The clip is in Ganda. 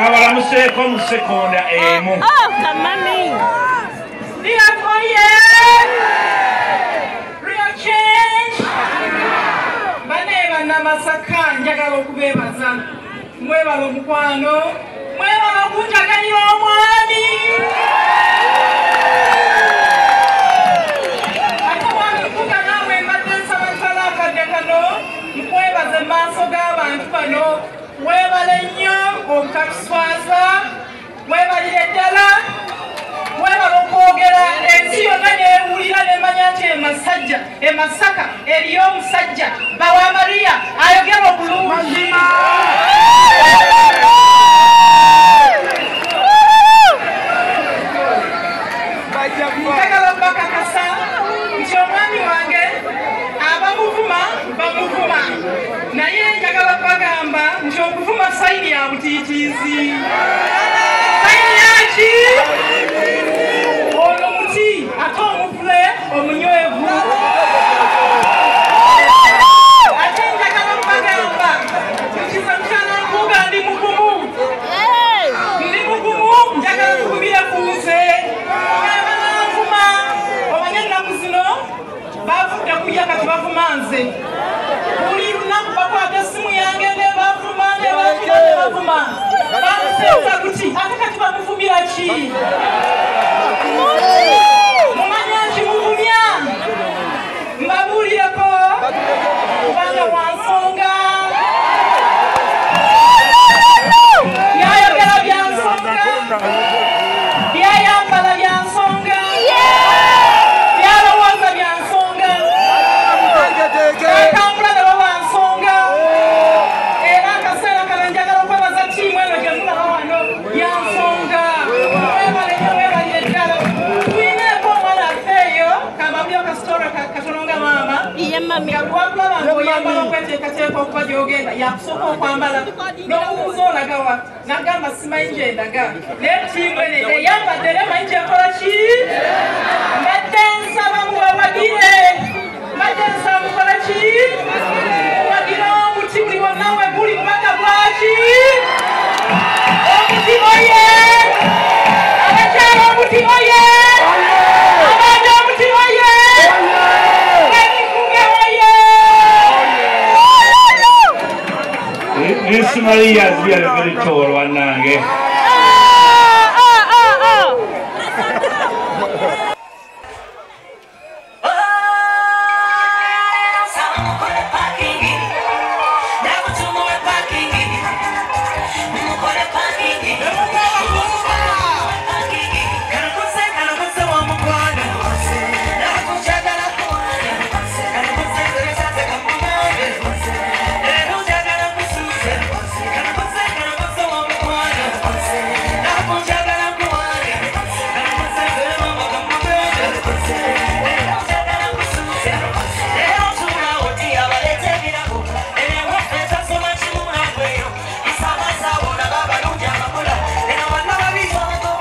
Abalamuseeko mu sekonda emu. Kamani. Real change. Baneba namasaka njagala okubebaza. Mwebala omukwano. Mwebala okunjagalira omwami. Ate mwami kuga nawe mbadde nsaba ntwala akadde kano. Nkwebaze mu maaso g'abantu bano. Webale nnyo obutatuswaza. Webalire ddala. Webale okwogera ensi yonna neewulira nemanya nti Masaka eriyo omusajja bawa Maria ayogera obulungi. Njagala bakakasa nti omwami wange abamuvuma bamuvuma naye njagala bagamba nti okuvuma sayini ya butiitiizi. Sayini yaki? Ono muti ate omuvule omunywevu. Ate njagala bagamba nkiza mukyala nkuga ndi mugumu. Ndi mugumu njagala tukubire ku nze. Omanye ennaku zino bavudde kulya kati bavuma nze. Buli lunaku bakwata essimu yange ne bavuma ne bavuma. Bamusinza kuti ate kati bamuvumira ki? Mumanya nti muvumya. Mbabuulireko kubanga wansonga. Byayogera bya nsonga. Byayambala bya nsonga. Byalowooza bya nsonga. Atambula ne baba nsonga. Era akaseera kano njagala okwebaza ttiimu eno gye mulaba wano ya nsonga. Webale nnyo webalire ddala. Tuyineeko omwana affe eyo kambabulyo kasitoora katono nga maama. Nga bwakulaba ng'oyambala okweteekateeka okuba gy'ogenda yakusooka okwambala n'okubuuza olaga wa n'agamba simanyi gye ndaga. Naye ttiimu eno eyambadde era manyi gyekola ki? Mbadde nsaba mubawagire. Mbadde nsaba mukola ki? Muwagire omuti buli wonna we guli kubanga bwaki? Omuti oye! Abakyala omuti oye! Abaana omuti oye! Emikuge oye! Miss Maria is very tall, one nange.